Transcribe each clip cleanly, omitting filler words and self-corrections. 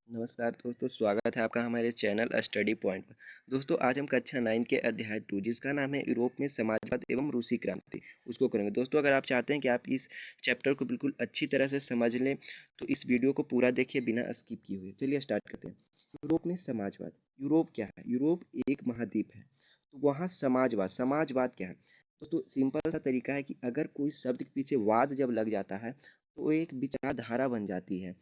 नमस्कार दोस्तों, स्वागत है आपका हमारे चैनल स्टडी पॉइंट पर। दोस्तों, आज हम कक्षा 9 के अध्याय 2 जिसका नाम है यूरोप में समाजवाद एवं रूसी क्रांति उसको करेंगे। दोस्तों, अगर आप चाहते हैं कि आप इस चैप्टर को बिल्कुल अच्छी तरह से समझ लें तो इस वीडियो को पूरा देखिए बिना स्किप किए हुए। चलिए स्टार्ट करते हैं। यूरोप में समाजवाद। यूरोप क्या है? यूरोप एक महाद्वीप है, तो वहाँ समाजवाद समाजवाद क्या है? दोस्तों, सिंपल सा तरीका है कि अगर कोई शब्द के पीछे वाद जब लग जाता है तो वो एक विचारधारा बन जाती है।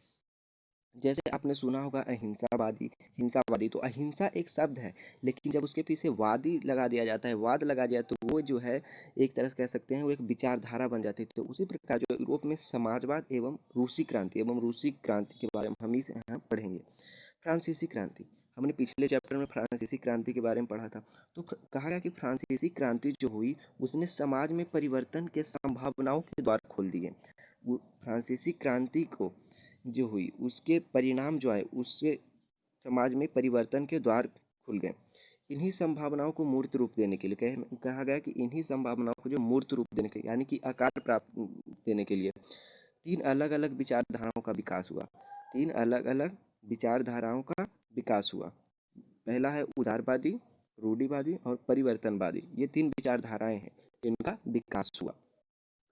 जैसे आपने सुना होगा अहिंसावादी, हिंसावादी। तो अहिंसा एक शब्द है, लेकिन जब उसके पीछे वादी लगा दिया जाता है, वाद लगा दिया, तो वो जो है एक तरह से कह सकते हैं वो एक विचारधारा बन जाती है। तो उसी प्रकार जो यूरोप में समाजवाद एवं रूसी क्रांति के बारे में हम इस यहाँ पढ़ेंगे। फ्रांसीसी क्रांति। हमने पिछले चैप्टर में फ्रांसीसी क्रांति के बारे में पढ़ा था। तो कहा गया कि फ्रांसीसी क्रांति जो हुई उसने समाज में परिवर्तन के संभावनाओं के द्वार खोल दिए। वो फ्रांसीसी क्रांति को जो हुई उसके परिणाम जो आए उससे समाज में परिवर्तन के द्वार खुल गए। इन्हीं संभावनाओं को मूर्त रूप देने के लिए कहा गया कि इन्हीं संभावनाओं को जो मूर्त रूप देने के यानी कि आकार प्राप्त देने के लिए तीन अलग अलग विचारधाराओं का विकास हुआ। तीन अलग अलग विचारधाराओं का विकास हुआ। पहला है उदारवादी, रूढ़िवादी और परिवर्तनवादी। ये तीन विचारधाराएं हैं जिनका विकास हुआ।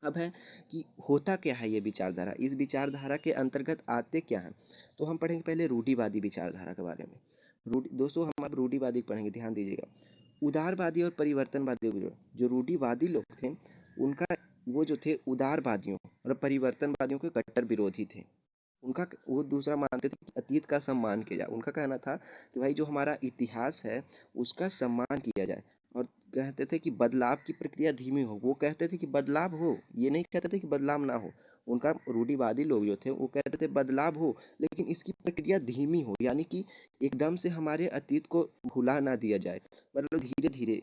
अब है कि होता क्या है ये विचारधारा, इस विचारधारा के अंतर्गत आते क्या हैं। तो हम पढ़ेंगे पहले रूढ़िवादी विचारधारा के बारे में। दोस्तों, हम अब रूढ़िवादी पढ़ेंगे, ध्यान दीजिएगा। उदारवादी और परिवर्तनवादी जो रूढ़िवादी लोग थे उनका वो जो थे उदारवादियों और परिवर्तनवादियों के कट्टर विरोधी थे। उनका वो दूसरा मानते थे कि अतीत का सम्मान किया जाए। उनका कहना था कि भाई जो हमारा इतिहास है उसका सम्मान किया जाए। और कहते थे कि बदलाव की प्रक्रिया धीमी हो। वो कहते थे कि बदलाव हो, ये नहीं कहते थे कि बदलाव ना हो। उनका रूढ़िवादी लोग जो थे वो कहते थे बदलाव हो, लेकिन इसकी प्रक्रिया धीमी हो, यानी कि एकदम से हमारे अतीत को भुला ना दिया जाए, मतलब धीरे धीरे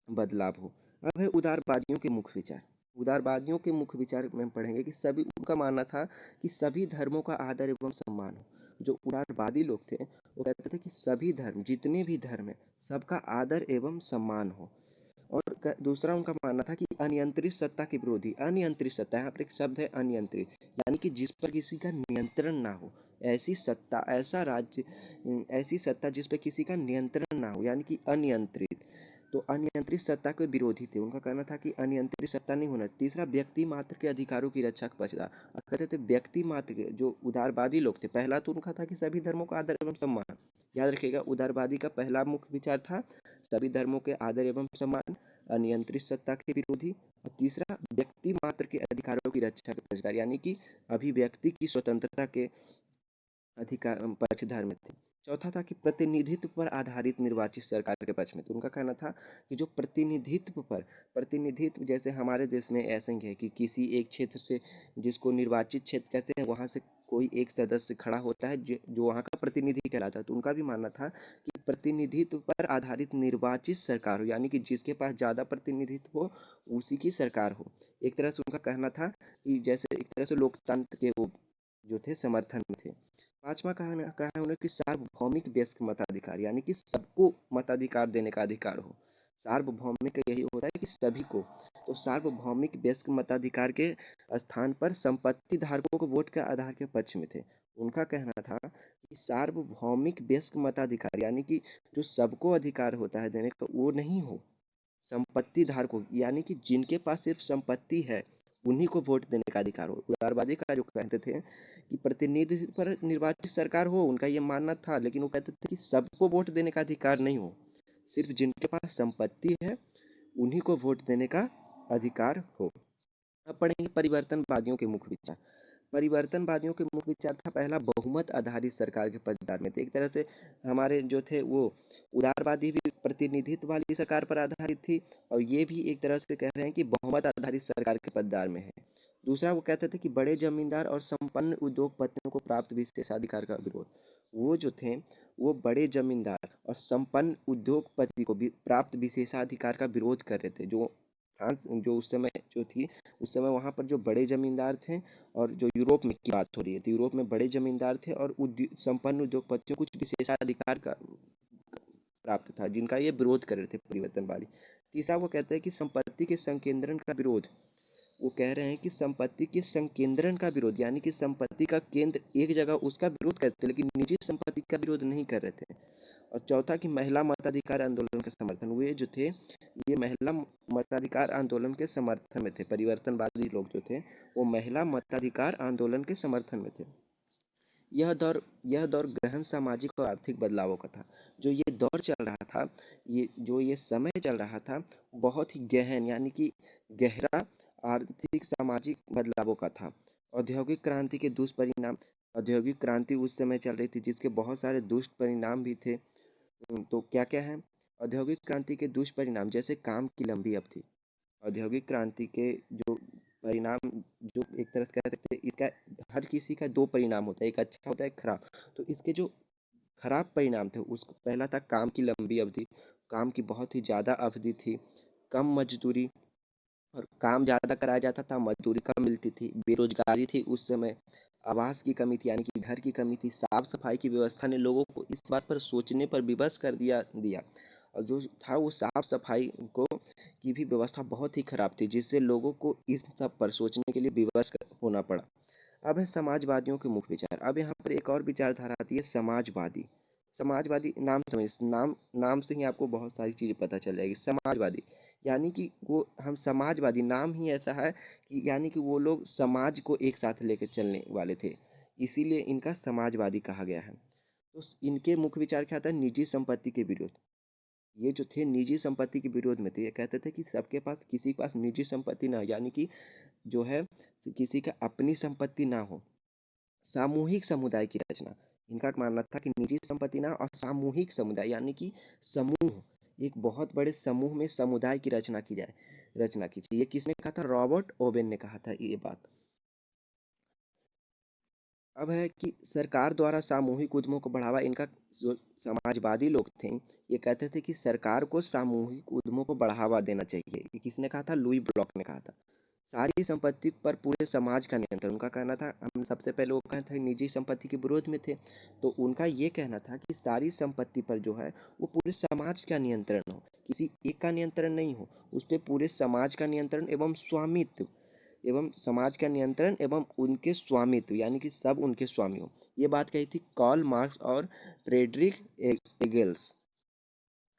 बदलाव हो। अब है उदारवादियों के मुख्य विचार। उदारवादियों के मुख्य विचार में पढ़ेंगे कि सभी उनका मानना था कि सभी धर्मों का आदर एवं सम्मान हो। जो उदारवादी लोग थे वो कहते थे कि सभी धर्म, जितने भी धर्म है, सबका आदर एवं सम्मान हो। और दूसरा उनका मानना था कि अनियंत्रित सत्ता के विरोधी। अनियंत्रित सत्ता, यहाँ पर एक शब्द है अनियंत्रित, यानी कि जिस पर किसी का नियंत्रण ना हो। ऐसी सत्ता, ऐसा राज्य, ऐसी सत्ता जिस पर किसी का नियंत्रण ना हो, यानी कि अनियंत्रित। तो अनियंत्रित सत्ता के विरोधी थे। उनका कहना था कि अनियंत्रित सत्ता नहीं होना। तीसरा, व्यक्ति मात्र के अधिकारों की रक्षा का पक्षधर। कहते थे व्यक्ति मात्र के, जो उदारवादी लोग थे, पहला तो उनका था कि सभी धर्मों का आदर एवं सम्मान। याद रखिएगा, उदारवादी का पहला मुख्य विचार था सभी धर्मों के आदर एवं सम्मान, अनियंत्रित सत्ता के विरोधी। और तीसरा, व्यक्ति मात्र के अधिकारों की रक्षा के पक्षधर, यानी कि अभिव्यक्ति की स्वतंत्रता के अधिकार पक्षधर में थे। चौथा था कि प्रतिनिधित्व पर आधारित निर्वाचित सरकार के पक्ष में। तो उनका कहना था कि जो प्रतिनिधित्व जैसे हमारे देश में ऐसे ही है कि किसी एक क्षेत्र से, जिसको निर्वाचित क्षेत्र कहते हैं, वहाँ से कोई एक सदस्य खड़ा होता है जो वहाँ का प्रतिनिधि कहलाता है। तो उनका भी मानना था कि प्रतिनिधित्व पर आधारित निर्वाचित सरकार हो, यानी कि जिसके पास ज़्यादा प्रतिनिधित्व हो उसी की सरकार हो। एक तरह से उनका कहना था कि जैसे एक तरह से लोकतंत्र के वो जो थे समर्थन में थे। पांचवा कहा है उन्हें कि सार्वभौमिक व्यस्क मताधिकार, यानी कि सबको मताधिकार देने का अधिकार हो। सार्वभौमिक का यही होता है कि सभी को। तो सार्वभौमिक व्यस्क मताधिकार के स्थान पर संपत्ति धारकों को वोट के आधार के पक्ष में थे। उनका कहना था कि सार्वभौमिक व्यस्क मताधिकार, यानी कि जो सबको अधिकार होता है देने का, वो नहीं हो। संपत्ति धारकों, यानी कि जिनके पास सिर्फ संपत्ति है उन्हीं को वोट देने का अधिकार हो। उदारवादी का जो कहते थे कि प्रतिनिधि पर निर्वाचित सरकार हो, उनका ये मानना था, लेकिन वो कहते थे कि सबको वोट देने का अधिकार नहीं हो, सिर्फ जिनके पास संपत्ति है उन्हीं को वोट देने का अधिकार हो। अब पढ़ेंगे परिवर्तनवादियों के मुख्य विचार। परिवर्तनवादियों के मुख्य विचार था पहला, बहुमत आधारित सरकार के पक्षधर में थे। एक तरह से हमारे जो थे वो उदारवादी भी प्रतिनिधित्व वाली सरकार पर आधारित थी, और ये भी एक तरह से कह रहे हैं कि बहुमत आधारित सरकार के पक्षधर में है। दूसरा, वो कहते थे कि बड़े जमींदार और संपन्न उद्योगपतियों को प्राप्त विशेषाधिकार का विरोध। वो जो थे वो बड़े जमींदार और संपन्न उद्योगपति को भी प्राप्त विशेषाधिकार का विरोध कर रहे थे। जो फ्रांस जो उस समय जो थी, उस समय वहाँ पर जो बड़े जमींदार थे, और जो यूरोप में की बात हो रही है, तो यूरोप में बड़े जमींदार थे और संपन्न उद्योगपतियों को कुछ विशेषाधिकार का प्राप्त था, जिनका ये विरोध कर रहे थे परिवर्तनवादी। तीसरा, वो कहते हैं कि संपत्ति के संकेंद्रण का विरोध। वो कह रहे हैं कि संपत्ति के संकेंद्रण का विरोध, यानी कि संपत्ति का केंद्र एक जगह, उसका विरोध करते थे, लेकिन निजी संपत्ति का विरोध नहीं कर रहे थे। और चौथा कि महिला मताधिकार आंदोलन के समर्थन, हुए जो थे ये महिला मताधिकार आंदोलन के समर्थन में थे। परिवर्तनवादी लोग जो थे वो महिला मताधिकार आंदोलन के समर्थन में थे। यह दौर गहन सामाजिक और आर्थिक बदलावों का था। जो ये दौर चल रहा था, ये समय चल रहा था, बहुत ही गहन, यानी कि गहरा आर्थिक सामाजिक बदलावों का था। औद्योगिक क्रांति के दुष्परिणाम, औद्योगिक क्रांति उस समय चल रही थी जिसके बहुत सारे दुष्परिणाम भी थे। तो क्या क्या है औद्योगिक क्रांति के दुष्परिणाम? जैसे काम की लंबी अवधि। औद्योगिक क्रांति के जो परिणाम, जो एक तरह से कह सकते हैं, इसका हर किसी का दो परिणाम होता है, एक अच्छा होता है, एक खराब। तो इसके जो खराब परिणाम थे, उसका पहला था काम की लंबी अवधि। काम की बहुत ही ज़्यादा अवधि थी, कम मजदूरी, और काम ज़्यादा कराया जाता था, मजदूरी कम मिलती थी, बेरोजगारी थी उस समय, आवास की कमी थी, यानी कि घर की कमी थी, साफ सफाई की व्यवस्था ने लोगों को इस बात पर सोचने पर विवश कर दिया। और जो था वो साफ सफाई को की भी व्यवस्था बहुत ही खराब थी, जिससे लोगों को इस सब पर सोचने के लिए विवश होना पड़ा। अब है समाजवादियों के मुख्य विचार। अब यहाँ पर एक और विचारधारा आती है समाजवादी। समाजवादी नाम समझ, नाम से ही आपको बहुत सारी चीज़ें पता चल जाएगी। समाजवादी यानी कि वो, हम समाजवादी, नाम ही ऐसा है कि यानी कि वो लोग समाज को एक साथ लेकर चलने वाले थे, इसीलिए इनका समाजवादी कहा गया है। तो इनके मुख्य विचार क्या था? निजी संपत्ति के विरोध। ये जो थे निजी संपत्ति के विरोध में थे। ये कहते थे कि सबके पास, किसी के पास निजी संपत्ति ना हो, यानी कि जो है किसी का अपनी संपत्ति ना हो। सामूहिक समुदाय की रचना। इनका मानना था कि निजी संपत्ति ना और सामूहिक समुदाय, यानी कि समूह, एक बहुत बड़े समूह में समुदाय की रचना कीजिए। ये किसने कहा था? रॉबर्ट ओवेन ने कहा था ये बात। अब है कि सरकार द्वारा सामूहिक उद्यमों को बढ़ावा। इनका जो समाजवादी लोग थे, ये कहते थे कि सरकार को सामूहिक उद्यमों को बढ़ावा देना चाहिए। ये किसने कहा था? लुई ब्लॉक ने कहा था। सारी संपत्ति पर पूरे समाज का नियंत्रण। उनका कहना था, हम सबसे पहले वो कहते थे निजी संपत्ति के विरोध में थे, तो उनका ये कहना था कि सारी संपत्ति पर जो है वो पूरे समाज का नियंत्रण हो, किसी एक का नियंत्रण नहीं हो, उस पर पूरे समाज का नियंत्रण एवं स्वामित्व, एवं समाज का नियंत्रण एवं उनके स्वामित्व, यानी कि सब उनके स्वामी हो। ये बात कही थी कार्ल मार्क्स और फ्रेडरिक एंगेल्स।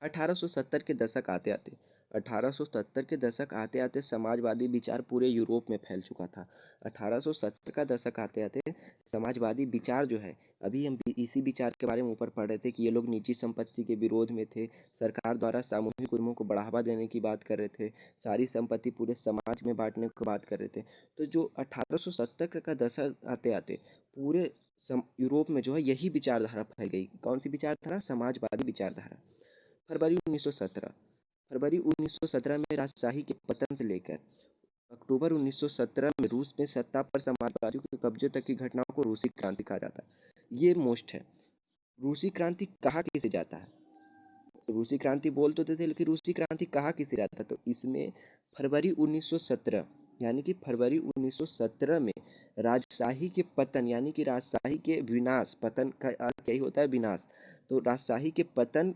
1870 के दशक आते आते 1870 के दशक आते आते समाजवादी विचार पूरे यूरोप में फैल चुका था। 1870 का दशक आते आते समाजवादी विचार जो है, अभी हम इसी विचार के बारे में ऊपर पढ़ रहे थे कि ये लोग निजी संपत्ति के विरोध में थे, सरकार द्वारा सामूहिक उद्यमों को बढ़ावा देने की बात कर रहे थे, सारी संपत्ति पूरे समाज में बांटने की बात कर रहे थे। तो जो 1870 का दशक आते आते पूरे यूरोप में जो है यही विचारधारा फैल गई। कौन सी विचारधारा? समाजवादी विचारधारा। फरवरी 1917 फरवरी 1917 में राजशाही के पतन से लेकर अक्टूबर 1917 में रूस में सत्ता पर समाजवादियों के कब्जे तक की घटनाओं को रूसी क्रांति कहा जाता है। ये मोस्ट है। रूसी क्रांति कहा किसे जाता है? रूसी क्रांति बोल तो थे, लेकिन रूसी क्रांति कहा किसे जाता है? तो इसमें फरवरी 1917, यानी कि फरवरी 1917 में राजशाही के पतन, यानी कि राजशाही के विनाश, पतन का अर्थ यही होता है विनाश। तो राजशाही के पतन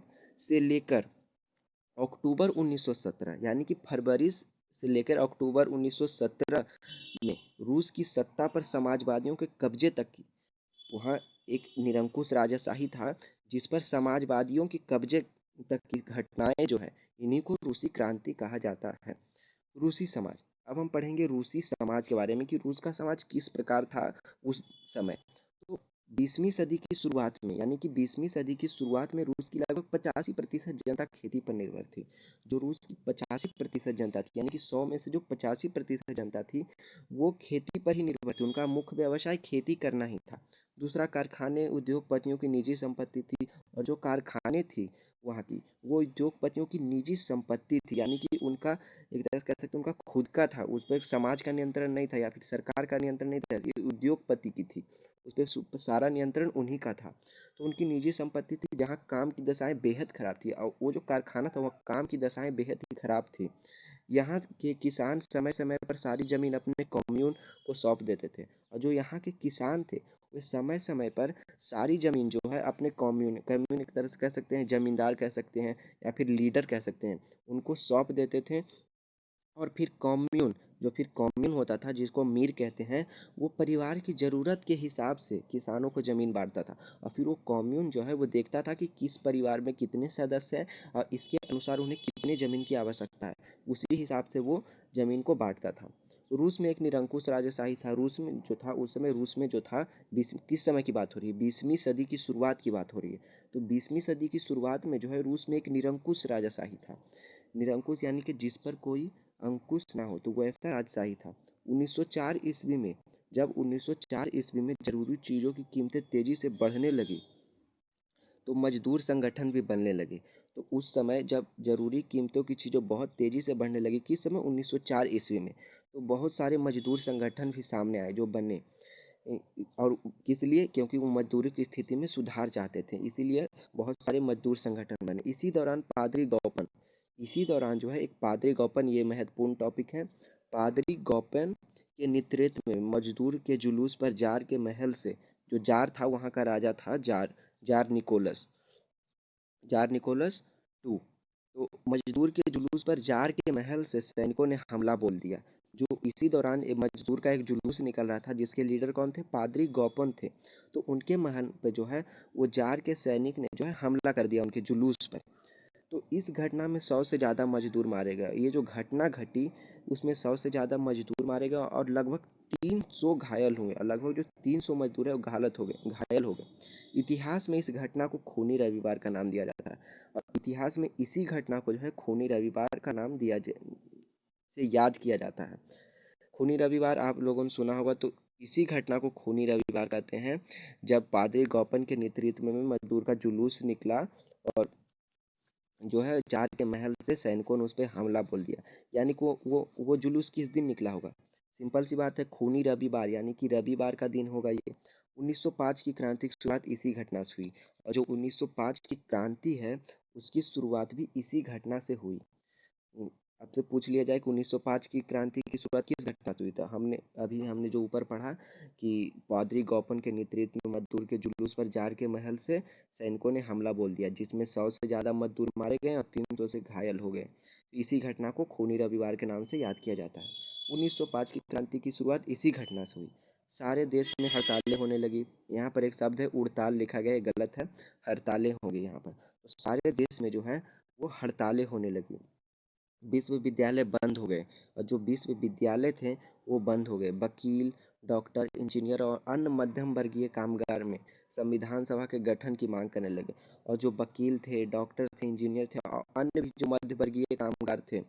से लेकर अक्टूबर 1917, यानी कि फरवरी से लेकर अक्टूबर 1917 में रूस की सत्ता पर समाजवादियों के कब्जे तक की, वहाँ एक निरंकुश राजाशाही था जिस पर समाजवादियों के कब्जे तक की घटनाएं जो है, इन्हीं को रूसी क्रांति कहा जाता है। रूसी समाज। अब हम पढ़ेंगे रूसी समाज के बारे में कि रूस का समाज किस प्रकार था उस समय। तो 20वीं सदी की शुरुआत में, यानी कि 20वीं सदी की शुरुआत में रूस की लगभग 85% जनता खेती पर निर्भर थी। जो रूस की 85% जनता थी, यानी कि 100 में से जो 85% जनता थी वो खेती पर ही निर्भर थी। उनका मुख्य व्यवसाय खेती करना ही था। दूसरा, कारखाने उद्योगपतियों की निजी संपत्ति थी, और जो कारखाने थी वहाँ की, वो उद्योगपतियों की निजी संपत्ति थी, यानी कि उनका एक तरह से कह सकते हैं उनका खुद का था। उस पर समाज का नियंत्रण नहीं था या फिर सरकार का नियंत्रण नहीं था, ये उद्योगपति की थी, उस पर सारा नियंत्रण उन्हीं का था। तो उनकी निजी संपत्ति थी जहाँ काम की दशाएं बेहद खराब थी, और वो जो कारखाना था वह काम की दशाएं बेहद ही खराब थी। यहाँ के किसान समय समय पर सारी जमीन अपने कम्यून को सौंप देते थे, और जो यहाँ के किसान थे वे समय समय पर सारी जमीन जो है अपने कम्यून कम्यून एक तरह से कह सकते हैं, जमींदार कह सकते हैं या फिर लीडर कह सकते हैं, उनको सौंप देते थे। और फिर कम्यून जो फिर कॉम्यून होता था जिसको मीर कहते हैं, वो परिवार की ज़रूरत के हिसाब से किसानों को ज़मीन बांटता था। और फिर वो कॉम्यून जो है वो देखता था कि किस परिवार में कितने सदस्य हैं और इसके अनुसार उन्हें कितनी ज़मीन की आवश्यकता है, उसी हिसाब से वो ज़मीन को बांटता था। रूस में एक निरंकुश राजशाही था। रूस में जो था उस समय, रूस में जो था, किस समय की बात हो रही है, 20वीं सदी की शुरुआत की बात हो रही है। तो 20वीं सदी की शुरुआत में जो है रूस में एक निरंकुश राजशाही था। निरंकुश यानी कि जिस पर कोई अंकुश ना हो, तो वैसा राजशाही था। 1904 ईस्वी में, जब 1904 ईस्वी में ज़रूरी चीज़ों की कीमतें तेज़ी से बढ़ने लगी, तो मजदूर संगठन भी बनने लगे। तो उस समय जब ज़रूरी कीमतों की चीज़ें बहुत तेज़ी से बढ़ने लगी, किस समय, 1904 ईस्वी में, तो बहुत सारे मजदूर संगठन भी सामने आए जो बने। और किस लिए? क्योंकि वो मजदूरी की स्थिति में सुधार चाहते थे, इसीलिए बहुत सारे मजदूर संगठन बने। इसी दौरान पादरी गौपन, इसी दौरान जो है एक पादरी गौपन, ये महत्वपूर्ण टॉपिक है। पादरी गौपन के नेतृत्व में मजदूर के जुलूस पर जार के महल से, जो जार था वहाँ का राजा था, czar czar Nicholas, czar Nicholas two, तो मजदूर के जुलूस पर जार के महल से सैनिकों ने हमला बोल दिया। जो इसी दौरान मजदूर का एक जुलूस निकल रहा था जिसके लीडर कौन थे, पादरी गौपन थे। तो उनके महल पे जो है वो जार के सैनिक ने जो है हमला कर दिया उनके जुलूस पर। तो इस घटना में 100 से ज़्यादा मजदूर मारे गए। ये जो घटना घटी उसमें 100 से ज़्यादा मजदूर मारे गए और लगभग 300 घायल हुए, और लगभग जो 300 मजदूर है वो घायल हो गए। इतिहास में इस घटना को खूनी रविवार का नाम दिया जाता है, और इतिहास में इसी घटना को जो है खूनी रविवार का नाम से याद किया जाता है। खूनी रविवार आप लोगों ने सुना होगा, तो इसी घटना को खूनी रविवार कहते हैं, जब पादरी गौपन के नेतृत्व में मजदूर का जुलूस निकला और जो है जार के महल से सैनिकों ने उस पर हमला बोल दिया। यानी कि वो जुलूस किस दिन निकला होगा? सिंपल सी बात है, खूनी रविवार, यानी कि रविवार का दिन होगा ये। 1905 की क्रांति की शुरुआत इसी घटना से हुई, और जो 1905 की क्रांति है उसकी शुरुआत भी इसी घटना से हुई। आपसे पूछ लिया जाए कि 1905 की क्रांति की शुरुआत किस घटना से हुई, था हमने जो ऊपर पढ़ा कि पादरी गौपन के नेतृत्व में मजदूर के जुलूस पर जार के महल से सैनिकों ने हमला बोल दिया, जिसमें 100 से ज़्यादा मजदूर मारे गए और 300 से घायल हो गए। इसी घटना को खूनी रविवार के नाम से याद किया जाता है। 1905 की क्रांति की शुरुआत इसी घटना से हुई। सारे देश में हड़तालें होने लगी। यहाँ पर एक शब्द है उड़ताल, लिखा गया है, गलत है, हड़तालें होंगी यहाँ पर। तो सारे देश में जो है वो हड़तालें होने लगी। विश्वविद्यालय बंद हो गए, और जो विश्वविद्यालय थे वो बंद हो गए। वकील, डॉक्टर, इंजीनियर और अन्य मध्यम वर्गीय कामगार में संविधान सभा के गठन की मांग करने लगे। और जो वकील थे, डॉक्टर थे, इंजीनियर थे और अन्य भी जो मध्य वर्गीय कामगार थे,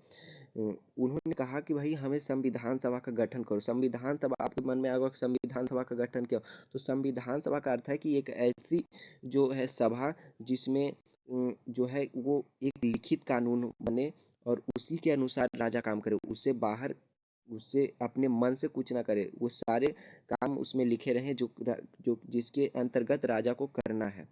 उन्होंने कहा कि भाई हमें संविधान सभा का गठन करो। संविधान सभा, आपके मन में आएगा कि संविधान सभा का गठन क्यों? तो संविधान सभा का अर्थ है कि एक ऐसी जो है सभा जिसमें जो है वो एक लिखित कानून बने और उसी के अनुसार राजा काम करे, उससे बाहर, उससे अपने मन से कुछ ना करे, वो सारे काम उसमें लिखे रहें जो जिसके अंतर्गत राजा को करना है।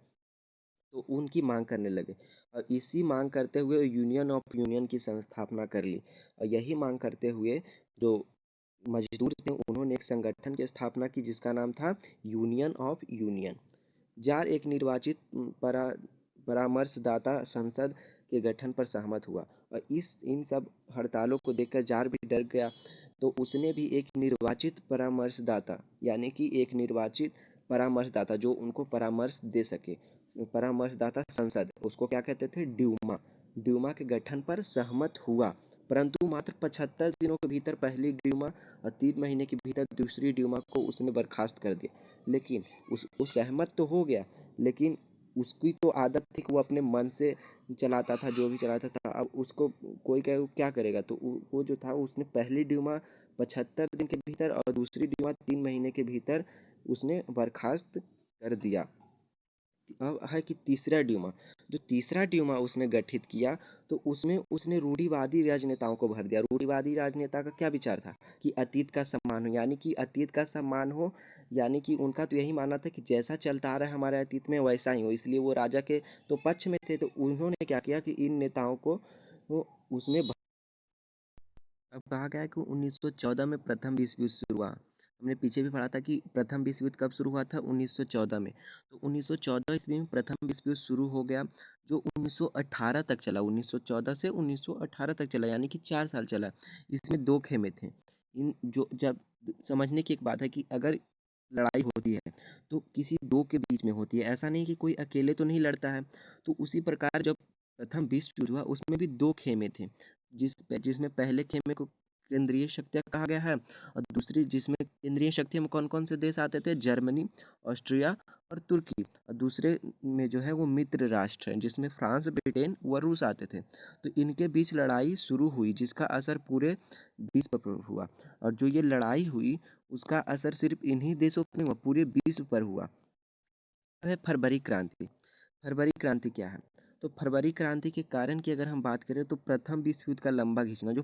तो उनकी मांग करने लगे, और इसी मांग करते हुए यूनियन ऑफ यूनियन की संस्थापना कर ली। और यही मांग करते हुए जो मजदूर थे उन्होंने एक संगठन की स्थापना की जिसका नाम था यूनियन ऑफ यूनियन। जार एक निर्वाचित परामर्शदाता संसद के गठन पर सहमत हुआ, और इन सब हड़तालों को देखकर जार भी डर गया। तो उसने भी एक निर्वाचित परामर्शदाता, यानी कि एक निर्वाचित परामर्शदाता जो उनको परामर्श दे सके, परामर्शदाता संसद, उसको क्या कहते थे, ड्यूमा, ड्यूमा के गठन पर सहमत हुआ। परंतु मात्र 75 दिनों के भीतर पहली ड्यूमा और 3 महीने के भीतर दूसरी ड्यूमा को उसने बर्खास्त कर दिया। लेकिन वो सहमत तो हो गया, लेकिन उसकी तो आदत थी कि वो अपने मन से चलाता था, जो भी चलाता था। अब उसको कोई क्या करेगा, तो वो जो था उसने पहली ड्यूमा 75 दिन के भीतर और दूसरी ड्यूमा 3 महीने के भीतर उसने बर्खास्त कर दिया। अब है कि तीसरा ड्यूमा, जो तीसरा ड्यूमा उसने गठित किया, तो उसमें उसने रूढ़िवादी राजनेताओं को भर दिया। रूढ़िवादी राजनेता का क्या विचार था कि अतीत का सम्मान हो, यानी कि अतीत का सम्मान हो, यानी कि उनका तो यही मानना था कि जैसा चलता आ रहा है हमारे अतीत में वैसा ही हो, इसलिए वो राजा के तो पक्ष में थे। तो उन्होंने क्या किया कि इन नेताओं को वो उसमें अब कहा गया है कि 1914 में प्रथम विश्व युद्ध शुरू हुआ। हमने पीछे भी पढ़ा था कि प्रथम विश्व युद्ध कब शुरू हुआ था, 1914 में। तो 1914 ईस्वी में प्रथम विश्व युद्ध शुरू हो गया, जो 1918 तक चला। 1914 से 1918 तक चला, यानी कि 4 साल चला। इसमें दो खेमे थे। इन जो जब समझने की एक बात है कि अगर लड़ाई होती है तो किसी दो के बीच में होती है, ऐसा नहीं कि कोई अकेले तो नहीं लड़ता है। तो उसी प्रकार जब प्रथम विश्व युद्ध हुआ उसमें भी दो खेमे थे, जिसमें पहले खेमे को केंद्रीय शक्तियाँ कहा गया है, और दूसरी जिसमें केंद्रीय शक्तियों में कौन कौन से देश आते थे, जर्मनी, ऑस्ट्रिया और तुर्की, और दूसरे में जो है वो मित्र राष्ट्र हैं जिसमें फ्रांस, ब्रिटेन व रूस आते थे। तो इनके बीच लड़ाई शुरू हुई जिसका असर पूरे विश्व पर हुआ, और जो ये लड़ाई हुई उसका असर सिर्फ इन्हीं देशों पर नहीं हुआ, पूरे विश्व पर हुआ। अब है फरवरी क्रांति। फरवरी क्रांति क्या है? तो फरवरी क्रांति के कारण की अगर हम बात करें तो प्रथम विश्व युद्ध का लंबा खींचना, जो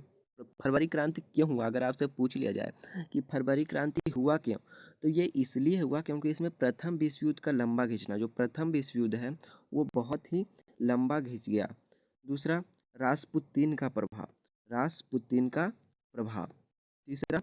फरवरी क्रांति क्यों हुआ, अगर आपसे पूछ लिया जाए कि फरवरी क्रांति हुआ क्यों, तो ये इसलिए हुआ क्योंकि इसमें प्रथम विश्व युद्ध का लंबा खींचना, जो प्रथम विश्व युद्ध है वो बहुत ही लंबा खींच गया। दूसरा, रासपुतीन का प्रभाव, रासपुतीन का प्रभाव। तीसरा,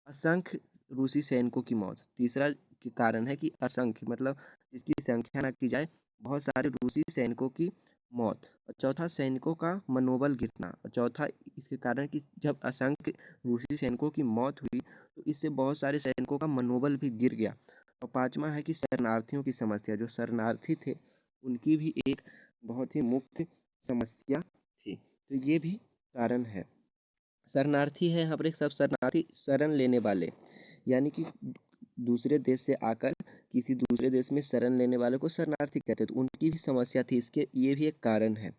असंख्य रूसी सैनिकों की मौत। तीसरा के कारण है कि असंख्य मतलब जिसकी संख्या ना की जाए, बहुत सारे रूसी सैनिकों की मौत। और चौथा, सैनिकों का मनोबल गिरना। और चौथा इसके कारण कि जब असंख्य रूसी सैनिकों की मौत हुई तो इससे बहुत सारे सैनिकों का मनोबल भी गिर गया। और पांचवा है कि शरणार्थियों की समस्या, जो शरणार्थी थे उनकी भी एक बहुत ही मुख्य समस्या थी। तो ये भी कारण है। शरणार्थी है यहाँ पर एक, सब शरणार्थी शरण लेने वाले, यानी कि दूसरे देश से आकर किसी दूसरे देश में शरण लेने वाले को शरणार्थी कहते हैं, तो उनकी भी समस्या थी, इसके ये भी एक कारण है।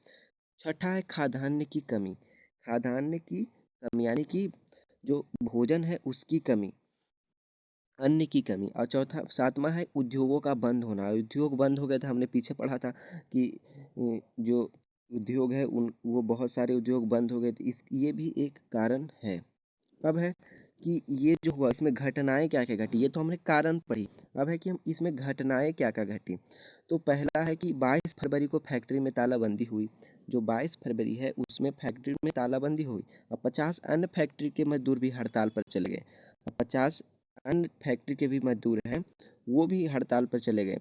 छठा है खाद्यान्न की कमी। खाद्यान्न की कमी यानी कि जो भोजन है उसकी कमी, अन्न की कमी। और चौथा, सातवां है उद्योगों का बंद होना। उद्योग बंद हो गए थे, हमने पीछे पढ़ा था कि जो उद्योग है उन वो बहुत सारे उद्योग बंद हो गए थे, इस ये भी एक कारण है। अब है कि ये जो हुआ इसमें घटनाएं क्या क्या घटी, ये तो हमने कारण पढ़ी। अब है कि हम इसमें घटनाएं क्या क्या घटी। तो पहला है कि 22 फरवरी को फैक्ट्री में तालाबंदी हुई। जो 22 फरवरी है उसमें फैक्ट्री में तालाबंदी हुई, और 50 अन्य फैक्ट्री के मजदूर भी हड़ताल पर चले गए। 50 अन्य फैक्ट्री के भी मजदूर हैं वो भी हड़ताल पर चले गए।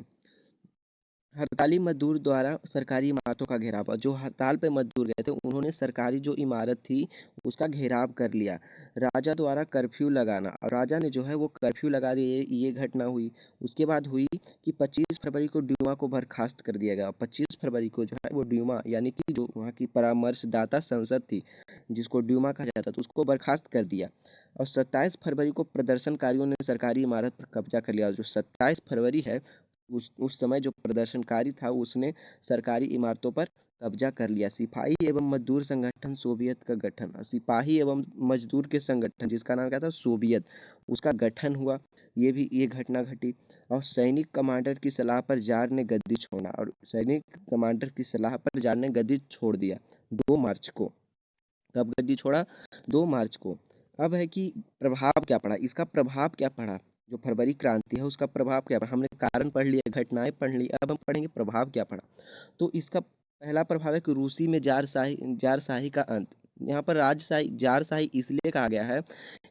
हड़ताली मजदूर द्वारा सरकारी इमारतों का घेराव, और जो हड़ताल पे मजदूर गए थे उन्होंने सरकारी जो इमारत थी उसका घेराव कर लिया। राजा द्वारा कर्फ्यू लगाना, और राजा ने जो है वो कर्फ्यू लगा दिए, ये घटना हुई। उसके बाद हुई कि 25 फरवरी को ड्यूमा को बर्खास्त कर दिया गया। 25 फरवरी को जो है वो ड्यूमा यानी कि जो वहाँ की परामर्शदाता संसद थी जिसको ड्यूमा कहा जाता था उसको बर्खास्त कर दिया। और 27 फरवरी को प्रदर्शनकारियों ने सरकारी इमारत पर कब्जा कर लिया। जो 27 फरवरी है उस समय जो प्रदर्शनकारी था उसने सरकारी इमारतों पर कब्जा कर लिया। सिपाही एवं मजदूर संगठन सोवियत का गठन, सिपाही एवं मजदूर के संगठन जिसका नाम क्या था, सोवियत, उसका गठन हुआ। ये घटना घटी। और सैनिक कमांडर की सलाह पर जार ने गद्दी छोड़ा, और सैनिक कमांडर की सलाह पर जार ने गद्दी छोड़ दिया 2 मार्च को। कब गद्दी छोड़ा? 2 मार्च को। अब है कि प्रभाव क्या पड़ा, इसका प्रभाव क्या पड़ा, जो फरवरी क्रांति है उसका प्रभाव क्या पड़ा। हमने कारण पढ़ लिया, घटनाएं पढ़ ली, अब हम पढ़ेंगे प्रभाव क्या पड़ा। तो इसका पहला प्रभाव है कि रूसी में जारशाही का अंत। यहाँ पर राजशाही जारशाही इसलिए कहा गया है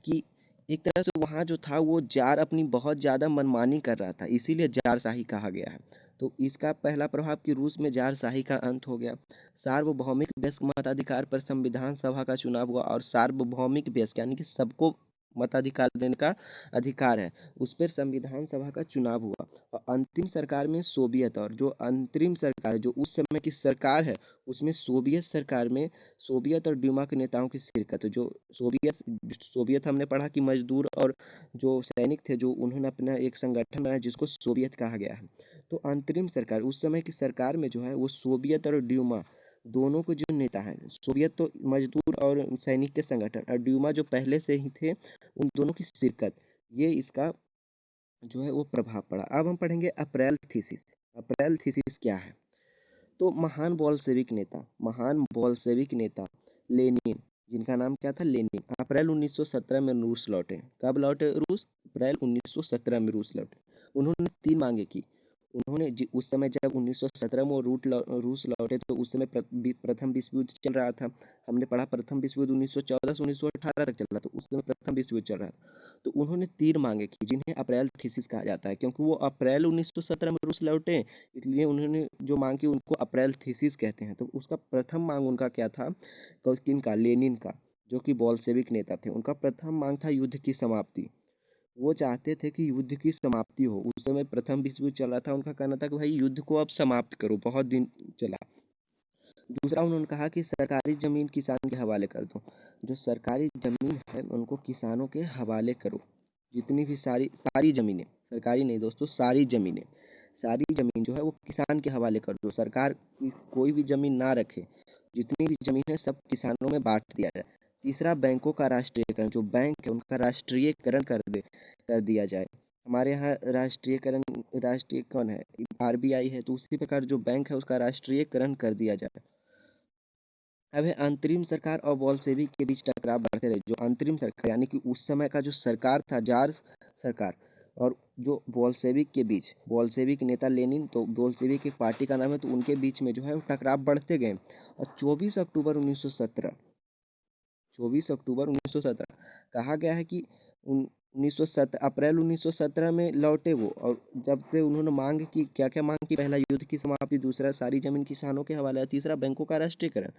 कि एक तरह से वहाँ जो था वो जार अपनी बहुत ज़्यादा मनमानी कर रहा था, इसीलिए जारशाही कहा गया है। तो इसका पहला प्रभाव कि रूस में जारशाही का अंत हो गया। सार्वभौमिक वयस्क मताधिकार पर संविधान सभा का चुनाव हुआ, और सार्वभौमिक वयस्क यानी कि सबको मताधिकार देने का अधिकार है, उस पर संविधान सभा का चुनाव हुआ। और अंतिम सरकार में सोवियत, और जो अंतरिम सरकार जो उस समय की सरकार है उसमें सोवियत सरकार में सोवियत और ड्यूमा के नेताओं की शिरकत। जो सोवियत हमने पढ़ा कि मजदूर और जो सैनिक थे जो उन्होंने अपना एक संगठन बनाया जिसको सोवियत कहा गया है। तो अंतरिम सरकार उस समय की सरकार में जो है वो सोवियत और ड्यूमा दोनों के जो नेता हैं, सोवियत तो मजदूर और सैनिक के संगठन, और ड्यूमा जो पहले से ही थे उन दोनों की शिरकत, ये इसका जो है वो प्रभाव पड़ा। अब हम पढ़ेंगे अप्रैल थीसिस। अप्रैल थीसिस क्या है? तो महान बोल्शेविक नेता लेनिन, जिनका नाम क्या था, लेनिन, अप्रैल 1917 में रूस लौटे। कब लौटे रूस? अप्रैल 1917 में रूस लौटे। उन्होंने 3 मांगे की। उस समय जब 1917 में वो रूस लौटे तो उस समय प्रथम विश्व युद्ध चल रहा था। हमने पढ़ा प्रथम विश्व युद्ध 1914 से 1918 तक चल रहा था, तो उस समय प्रथम विश्व युद्ध चल रहा था। तो उन्होंने 3 मांगे की जिन्हें अप्रैल थीसिस कहा जाता है, क्योंकि वो अप्रैल 1917 में रूस लौटे, इसलिए उन्होंने जो मांग की उनको अप्रैल थीसिस कहते हैं। तो उसका प्रथम मांग उनका क्या था, किनका, लेनिन का, जो कि बोल्शेविक नेता थे। उनका प्रथम मांग था युद्ध की समाप्ति। वो चाहते थे कि युद्ध की समाप्ति हो। उस समय प्रथम विश्व युद्ध चल रहा था। उनका कहना था कि भाई युद्ध को अब समाप्त करो, बहुत दिन चला। दूसरा उन्होंने कहा कि सरकारी ज़मीन किसान के हवाले कर दो। जो सरकारी ज़मीन है उनको किसानों के हवाले करो। जितनी भी सारी सारी ज़मीनें, सरकारी नहीं दोस्तों, सारी ज़मीन जो है वो किसान के हवाले कर दो। सरकार की कोई भी ज़मीन ना रखे। जितनी भी ज़मीन है सब किसानों में बांट दिया जाए। तीसरा, बैंकों का राष्ट्रीयकरण, जो बैंक है उनका राष्ट्रीयकरण कर दिया जाए। हमारे यहाँ राष्ट्रीय कौन है, आरबीआई है, तो उसी प्रकार जो बैंक है उसका राष्ट्रीयकरण कर दिया जाए। अब है अंतरिम सरकार और बोल्शेविक के बीच टकराव बढ़ते रहे। जो अंतरिम सरकार यानी कि उस समय का जो सरकार था, जार सरकार, और जो बोल्शेविक नेता लेनिन, तो बोल्शेविक एक पार्टी का नाम है, तो उनके बीच में जो है वो टकराव बढ़ते गए। और 24 अक्टूबर 1917 कहा गया है कि 1917 अप्रैल 1917 में लौटे वो। और जब से उन्होंने मांग की, क्या क्या मांग की, पहला युद्ध की समाप्ति, दूसरा सारी जमीन किसानों के हवाले, तीसरा बैंकों का राष्ट्रीयकरण।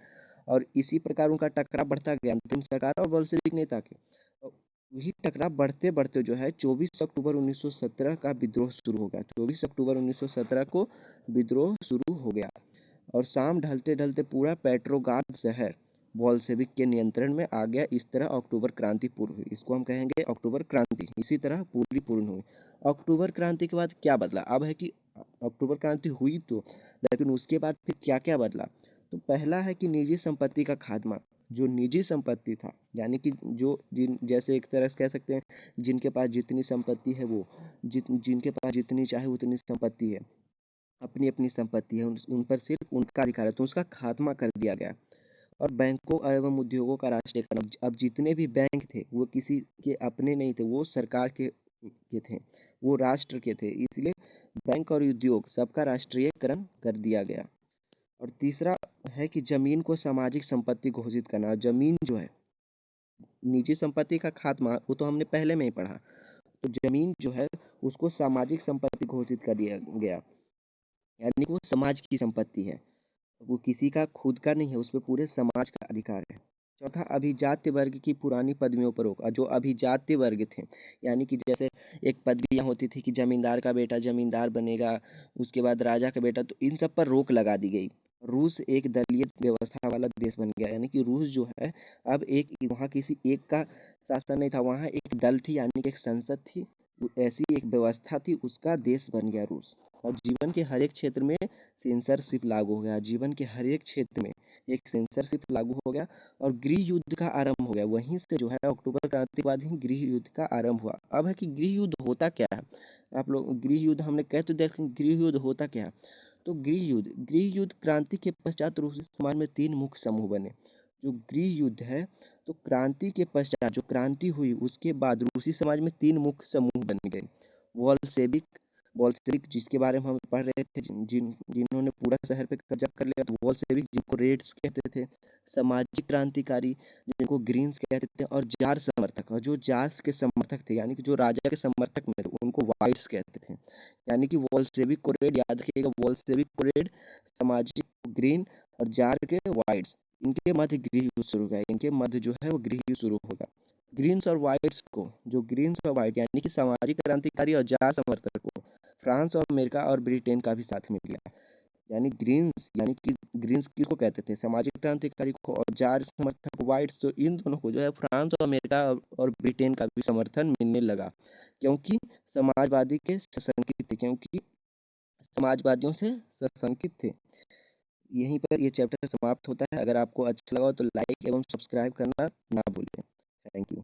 और इसी प्रकार उनका टकराव बढ़ता गया अंतिम सरकार और बोल्शेविक नेता के। और वही टकराव बढ़ते बढ़ते जो है 24 अक्टूबर 1917 का विद्रोह शुरू हो गया। 24 अक्टूबर 1917 को विद्रोह शुरू हो गया। और शाम ढलते ढलते पूरा पेट्रोग्राद शहर बोल्शेविक के नियंत्रण में आ गया। इस तरह अक्टूबर क्रांति पूर्ण हुई। इसको हम कहेंगे अक्टूबर क्रांति। इसी तरह पूरी पूर्ण हुई। अक्टूबर क्रांति के बाद क्या बदला? अब है कि अक्टूबर क्रांति हुई तो, लेकिन उसके बाद फिर क्या क्या बदला? तो पहला है कि निजी संपत्ति का खात्मा। जो निजी संपत्ति था, यानी कि जो जैसे एक तरह से कह सकते हैं, जिनके पास जितनी संपत्ति है वो जिनके पास जितनी चाहे उतनी संपत्ति है, अपनी अपनी संपत्ति है, उन पर सिर्फ उनका अधिकार है, तो उसका खात्मा कर दिया गया। और बैंकों एवं उद्योगों का राष्ट्रीयकरण। अब जितने भी बैंक थे वो किसी के अपने नहीं थे, वो सरकार के थे, वो राष्ट्र के थे, इसलिए बैंक और उद्योग सबका राष्ट्रीयकरण कर दिया गया। और तीसरा है कि जमीन को सामाजिक संपत्ति घोषित करना। जमीन जो है, निजी संपत्ति का खात्मा वो तो हमने पहले में ही पढ़ा, तो जमीन जो है उसको सामाजिक संपत्ति घोषित कर दिया गया, यानी कि वो समाज की संपत्ति है, वो किसी का खुद का नहीं है, उस पे पूरे समाज का अधिकार है। चौथा, अभिजात्य वर्ग की पुरानी पदवियों पर रोक। जो अभिजात्य वर्ग थे, यानी कि जैसे एक पदवियां होती थी कि जमींदार का बेटा जमींदार बनेगा, उसके बाद राजा का बेटा, तो इन सब पर रोक लगा दी गई। रूस एक दलीय व्यवस्था वाला देश बन गया, यानी कि रूस जो है अब वहाँ किसी एक का शासन नहीं था, वहाँ एक दल थी, यानी कि एक संसद थी, ऐसी एक व्यवस्था थी, उसका देश बन गया रूस। और जीवन के हर एक क्षेत्र में सेंसरशिप लागू हो गया। जीवन के हर एक क्षेत्र में एक सेंसरशिप लागू हो गया। और गृह युद्ध का आरंभ हो गया। वहीं से जो है अक्टूबर क्रांति के बाद ही गृह युद्ध का आरंभ हुआ। अब है कि गृह युद्ध होता क्या है, आप लोग, गृह युद्ध हमने कह तो देखा, गृह युद्ध होता क्या है? तो गृह युद्ध क्रांति के पश्चात रूसी समाज में 3 मुख्य समूह बने। जो गृह युद्ध है, तो क्रांति के पश्चात जो क्रांति हुई उसके बाद रूसी समाज में 3 मुख्य समूह बन गए। वॉल्शेविक वॉल्शेविक जिसके बारे में हम पढ़ रहे थे, जिन्होंने पूरा शहर पे कब्जा कर लिया, तो वॉल्शेविक जिनको रेड्स कहते थे। सामाजिक क्रांतिकारी जिनको ग्रीन्स कहते थे। और जार समर्थक, और जो जार्स के समर्थक थे, यानी कि जो राजा के समर्थक में थे, उनको वाइट्स कहते थे। यानी कि वॉल्शेविक को रेड, याद रखिएगा, वॉल्शेविक को रेड, सामाजिक ग्रीन, और जार के वाइट्स, इनके मध्य गृह युद्ध शुरू हुआ। इनके मध्य जो है वो गृह युद्ध शुरू होगा। ग्रीन्स और वाइट्स को, जो ग्रीन्स और वाइट यानी कि सामाजिक क्रांतिकारी और जार समर्थक को, फ्रांस और अमेरिका और ब्रिटेन का भी साथ मिल गया। यानी कि ग्रीन्स किसको कहते थे, सामाजिक क्रांतिकारी को, और जार समर्थक वाइट्स, तो इन दोनों को जो है फ्रांस और अमेरिका और ब्रिटेन का भी समर्थन मिलने लगा, क्योंकि समाजवादी के सशंकित थे, क्योंकि समाजवादियों से सशंकित थे। यहीं पर ये चैप्टर समाप्त होता है। अगर आपको अच्छा लगा तो लाइक एवं सब्सक्राइब करना ना भूलें। Thank you.